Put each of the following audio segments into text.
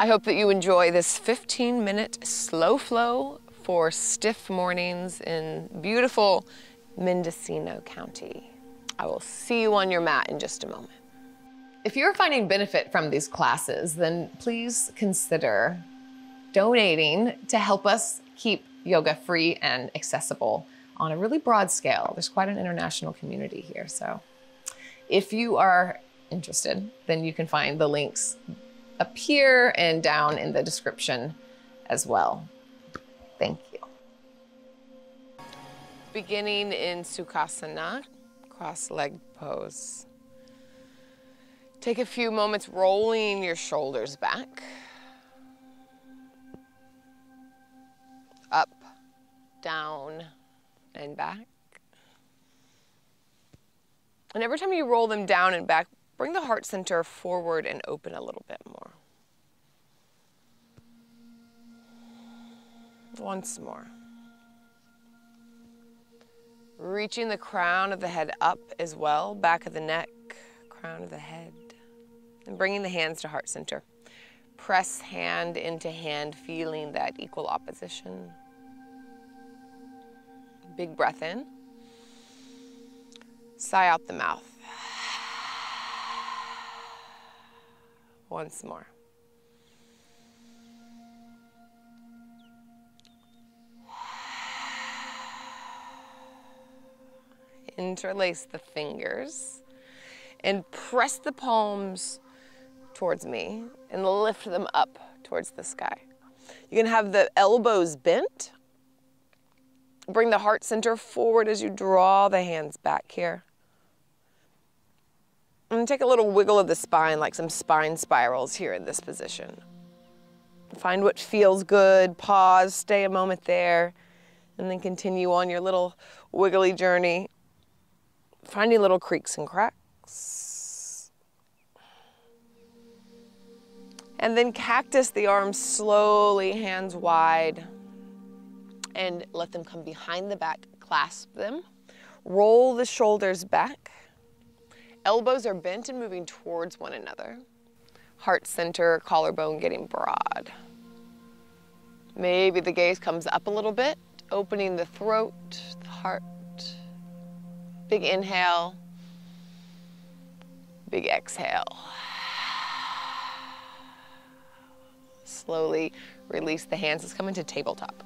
I hope that you enjoy this 15-minute slow flow for stiff mornings in beautiful Mendocino County. I will see you on your mat in just a moment. If you're finding benefit from these classes, then please consider donating to help us keep yoga free and accessible on a really broad scale. There's quite an international community here. So if you are interested, then you can find the links up here and down in the description as well. Thank you. Beginning in Sukhasana, cross-legged pose. Take a few moments rolling your shoulders back. Up, down, and back. And every time you roll them down and back, bring the heart center forward and open a little bit more. Once more. Reaching the crown of the head up as well, back of the neck, crown of the head. And bringing the hands to heart center. Press hand into hand, feeling that equal opposition. Big breath in. Sigh out the mouth. Once more. Interlace the fingers and press the palms towards me and lift them up towards the sky. You can have the elbows bent. Bring the heart center forward as you draw the hands back here. And take a little wiggle of the spine, like some spine spirals here in this position. Find what feels good, pause, stay a moment there, and then continue on your little wiggly journey, finding little creaks and cracks. And then cactus the arms slowly, hands wide, and let them come behind the back, clasp them. Roll the shoulders back. Elbows are bent and moving towards one another. Heart center, collarbone getting broad. Maybe the gaze comes up a little bit, opening the throat, the heart. Big inhale, big exhale. Slowly release the hands. Let's come into tabletop.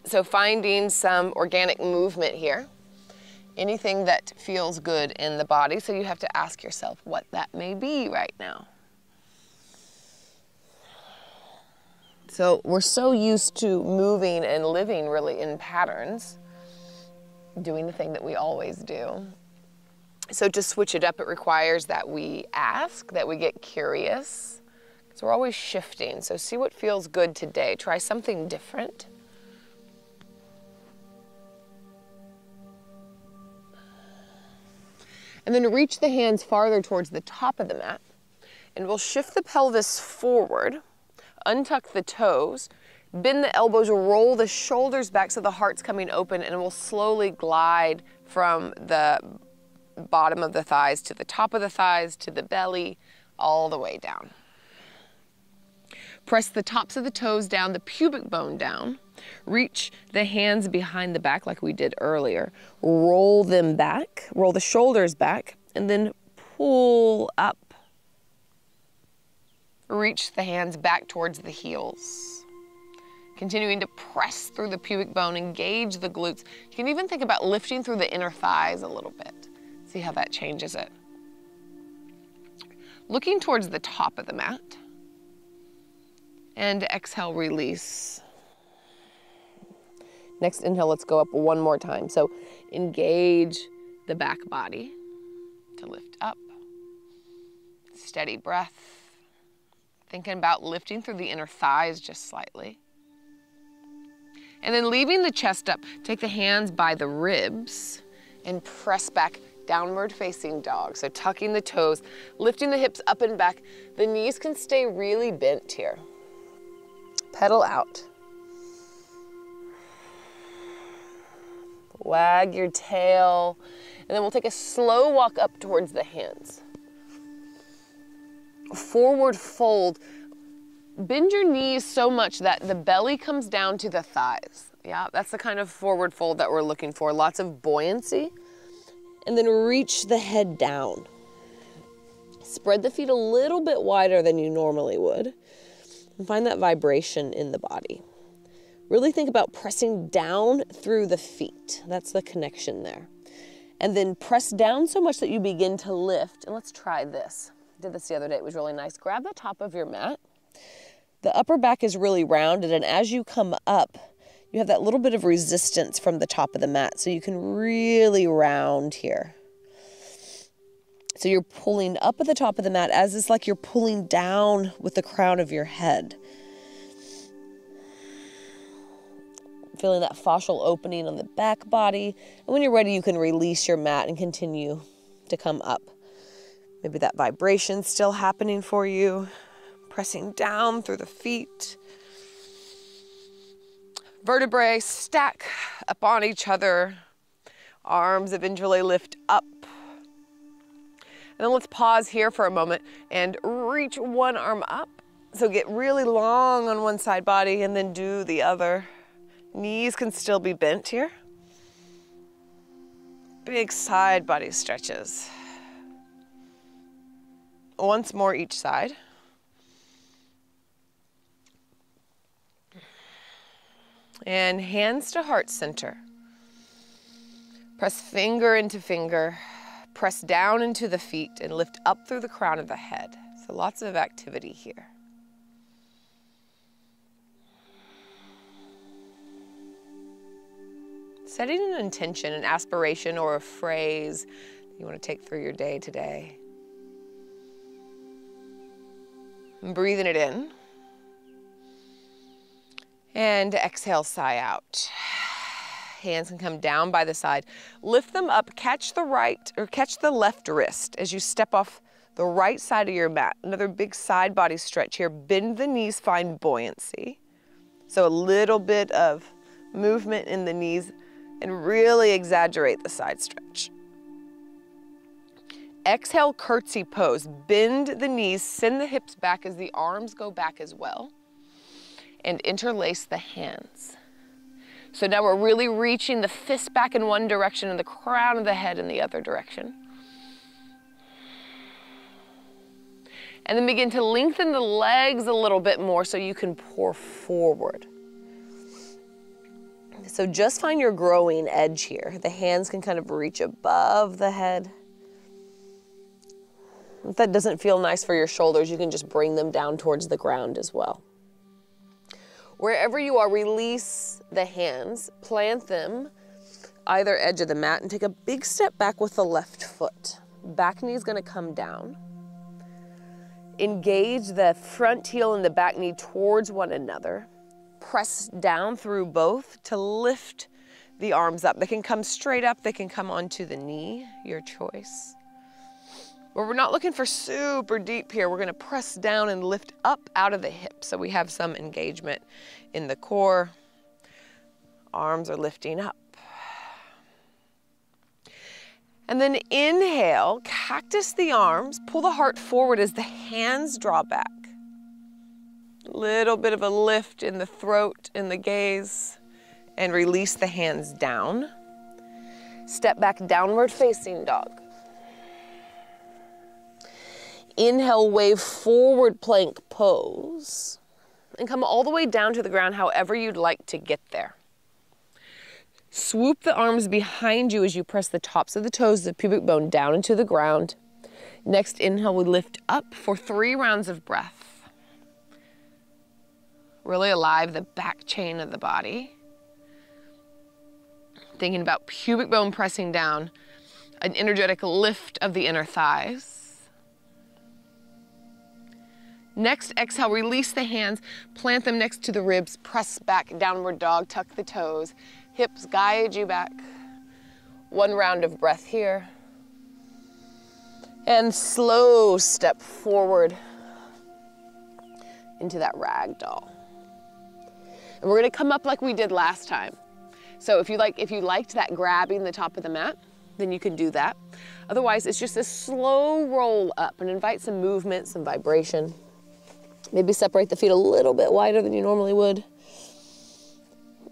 So finding some organic movement here. Anything that feels good in the body. So you have to ask yourself what that may be right now. So we're so used to moving and living really in patterns, doing the thing that we always do. So to switch it up, it requires that we ask, that we get curious. So we're always shifting. So see what feels good today. Try something different. And then reach the hands farther towards the top of the mat. And we'll shift the pelvis forward, untuck the toes, bend the elbows, roll the shoulders back so the heart's coming open, and we'll slowly glide from the bottom of the thighs to the top of the thighs to the belly, all the way down. Press the tops of the toes down, the pubic bone down. Reach the hands behind the back like we did earlier. Roll them back, roll the shoulders back, and then pull up. Reach the hands back towards the heels. Continuing to press through the pubic bone, engage the glutes. You can even think about lifting through the inner thighs a little bit. See how that changes it. Looking towards the top of the mat. And exhale, release. Next inhale, let's go up one more time. So engage the back body to lift up. Steady breath. Thinking about lifting through the inner thighs just slightly. And then leaving the chest up, take the hands by the ribs and press back, downward facing dog. So tucking the toes, lifting the hips up and back. The knees can stay really bent here. Pedal out. Wag your tail. And then we'll take a slow walk up towards the hands. Forward fold. Bend your knees so much that the belly comes down to the thighs. Yeah, that's the kind of forward fold that we're looking for. Lots of buoyancy. And then reach the head down. Spread the feet a little bit wider than you normally would. And find that vibration in the body. Really think about pressing down through the feet. That's the connection there. And then press down so much that you begin to lift. And let's try this. I did this the other day. It was really nice. Grab the top of your mat. The upper back is really rounded, and as you come up, you have that little bit of resistance from the top of the mat, so you can really round here. So you're pulling up at the top of the mat as it's like you're pulling down with the crown of your head. Feeling that fascial opening on the back body. And when you're ready, you can release your mat and continue to come up. Maybe that vibration's still happening for you. Pressing down through the feet. Vertebrae stack up on each other. Arms eventually lift up. And then let's pause here for a moment and reach one arm up. So get really long on one side body and then do the other. Knees can still be bent here. Big side body stretches. Once more each side. And hands to heart center. Press finger into finger. Press down into the feet and lift up through the crown of the head. So lots of activity here. Setting an intention, an aspiration, or a phrase you want to take through your day today. And breathing it in. And exhale, sigh out. Hands can come down by the side. Lift them up, catch the left wrist as you step off the right side of your mat. Another big side body stretch here. Bend the knees, find buoyancy. So a little bit of movement in the knees and really exaggerate the side stretch. Exhale, curtsy pose. Bend the knees, send the hips back as the arms go back as well. And interlace the hands. So now we're really reaching the fist back in one direction and the crown of the head in the other direction. And then begin to lengthen the legs a little bit more so you can pour forward. So just find your growing edge here. The hands can kind of reach above the head. If that doesn't feel nice for your shoulders, you can just bring them down towards the ground as well. Wherever you are, release the hands, plant them either edge of the mat and take a big step back with the left foot. Back knee is going to come down. Engage the front heel and the back knee towards one another. Press down through both to lift the arms up. They can come straight up, they can come onto the knee, your choice. But we're not looking for super deep here. We're going to press down and lift up out of the hips so we have some engagement in the core. Arms are lifting up. And then inhale, cactus the arms, pull the heart forward as the hands draw back. Little bit of a lift in the throat, in the gaze, and release the hands down. Step back, downward facing dog. Inhale, wave forward plank pose. And come all the way down to the ground however you'd like to get there. Swoop the arms behind you as you press the tops of the toes, the pubic bone down into the ground. Next inhale, we lift up for 3 rounds of breath. Really alive the back chain of the body. Thinking about pubic bone pressing down, an energetic lift of the inner thighs. Next, exhale, release the hands, plant them next to the ribs, press back, downward dog, tuck the toes, hips guide you back. 1 round of breath here. And slow step forward into that rag doll. And we're gonna come up like we did last time. So if you liked that grabbing the top of the mat, then you can do that. Otherwise, it's just a slow roll up, and invite some movement, some vibration. Maybe separate the feet a little bit wider than you normally would.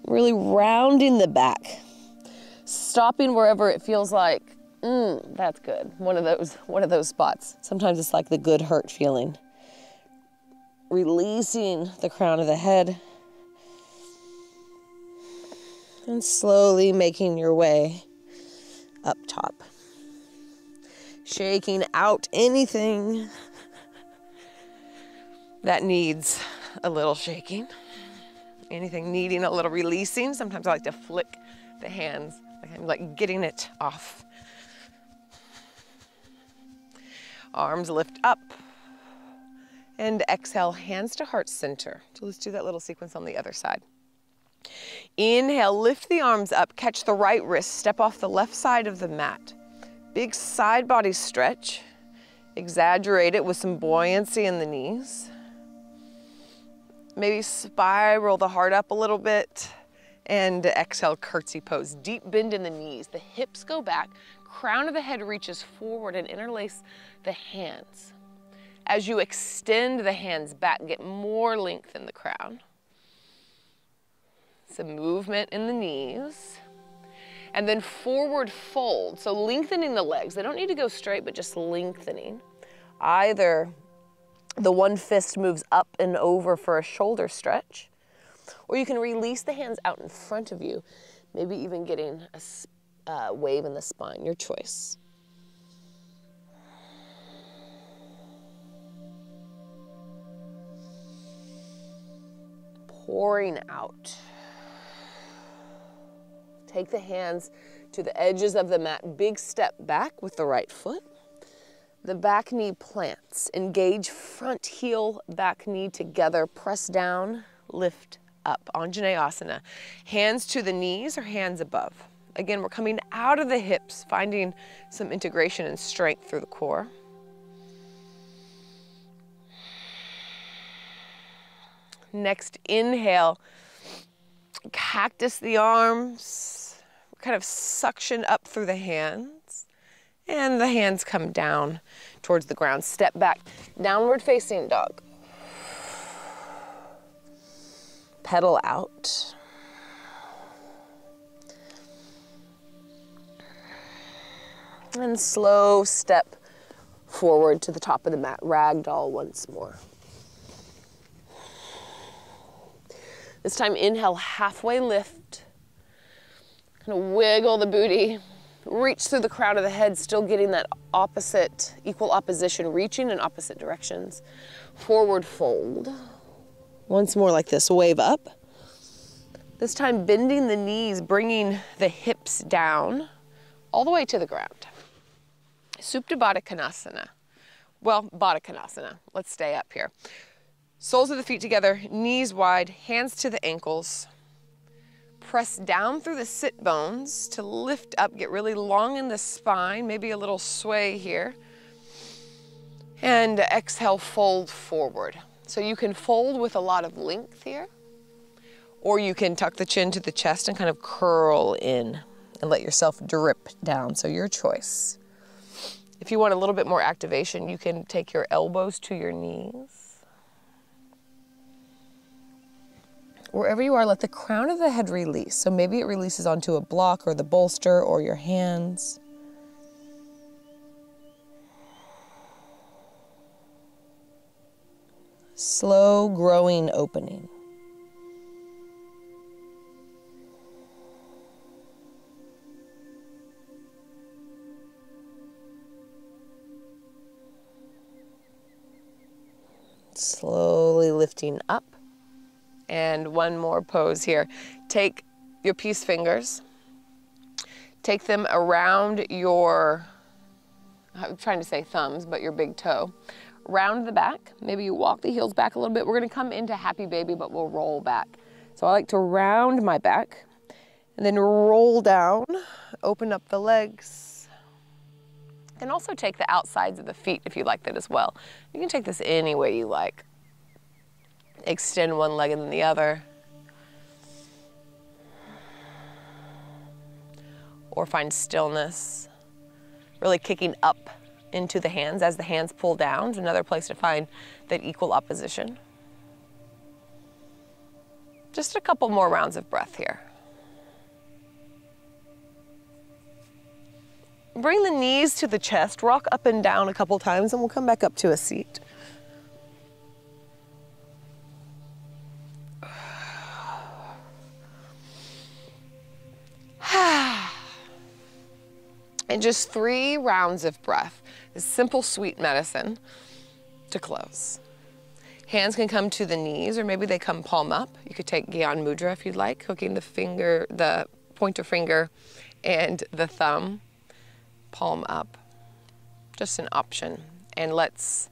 Really rounding the back. Stopping wherever it feels like, that's good. One of those spots. Sometimes it's like the good hurt feeling. Releasing the crown of the head. And slowly making your way up top. Shaking out anything that needs a little shaking. Anything needing a little releasing. Sometimes I like to flick the hands, like getting it off. Arms lift up. And exhale, hands to heart center. So let's do that little sequence on the other side. Inhale, lift the arms up, catch the right wrist, step off the left side of the mat. Big side body stretch. Exaggerate it with some buoyancy in the knees. Maybe spiral the heart up a little bit. And exhale, curtsy pose. Deep bend in the knees. The hips go back. Crown of the head reaches forward and interlace the hands. As you extend the hands back, get more length in the crown. Some movement in the knees. And then forward fold. So lengthening the legs. They don't need to go straight, but just lengthening. Either the one fist moves up and over for a shoulder stretch, or you can release the hands out in front of you, maybe even getting a wave in the spine, your choice. Pouring out. Take the hands to the edges of the mat, big step back with the right foot. The back knee plants. Engage front heel, back knee together. Press down, lift up. Anjaneyasana. Hands to the knees or hands above. Again, we're coming out of the hips, finding some integration and strength through the core. Next, inhale. Cactus the arms. Kind of suction up through the hands. And the hands come down towards the ground. Step back, downward facing dog. Pedal out. And slow step forward to the top of the mat. Ragdoll once more. This time, inhale, halfway lift. Kind of wiggle the booty. Reach through the crown of the head, still getting that opposite, equal opposition, reaching in opposite directions. Forward fold. Once more like this, wave up. This time bending the knees, bringing the hips down all the way to the ground. Supta Baddha Konasana. Well, Baddha Konasana. Let's stay up here. Soles of the feet together, knees wide, hands to the ankles. Press down through the sit bones to lift up, get really long in the spine, maybe a little sway here. And exhale, fold forward. So you can fold with a lot of length here, or you can tuck the chin to the chest and kind of curl in and let yourself drip down. So your choice. If you want a little bit more activation, you can take your elbows to your knees. Wherever you are, let the crown of the head release. So maybe it releases onto a block or the bolster or your hands. Slow growing opening. Slowly lifting up. And one more pose here. Take your peace fingers, take them around your, I'm trying to say thumbs, but your big toe. Round the back, maybe you walk the heels back a little bit. We're gonna come into happy baby, but we'll roll back. So I like to round my back and then roll down, open up the legs. And also take the outsides of the feet if you like that as well. You can take this any way you like. Extend one leg and then the other. Or find stillness. Really kicking up into the hands as the hands pull down. It's another place to find that equal opposition. Just a couple more rounds of breath here. Bring the knees to the chest, rock up and down a couple times, and we'll come back up to a seat. And just 3 rounds of breath. This simple, sweet medicine to close. Hands can come to the knees, or maybe they come palm up. You could take Gyan Mudra if you'd like, hooking the pointer finger and the thumb palm up. Just an option. And let's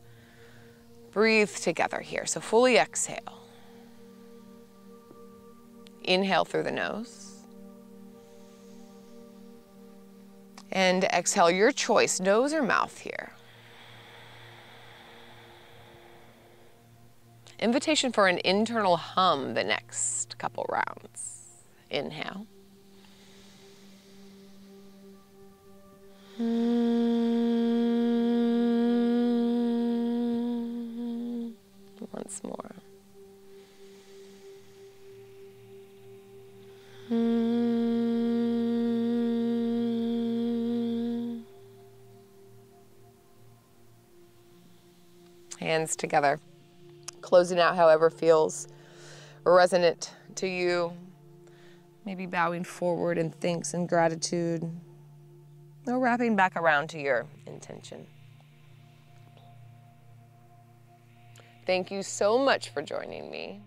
breathe together here. So fully exhale. Inhale through the nose. And exhale, your choice, nose or mouth here. Invitation for an internal hum the next couple rounds. Inhale. Once more. Hands together, closing out however feels resonant to you. Maybe bowing forward in thanks and gratitude, or wrapping back around to your intention. Thank you so much for joining me.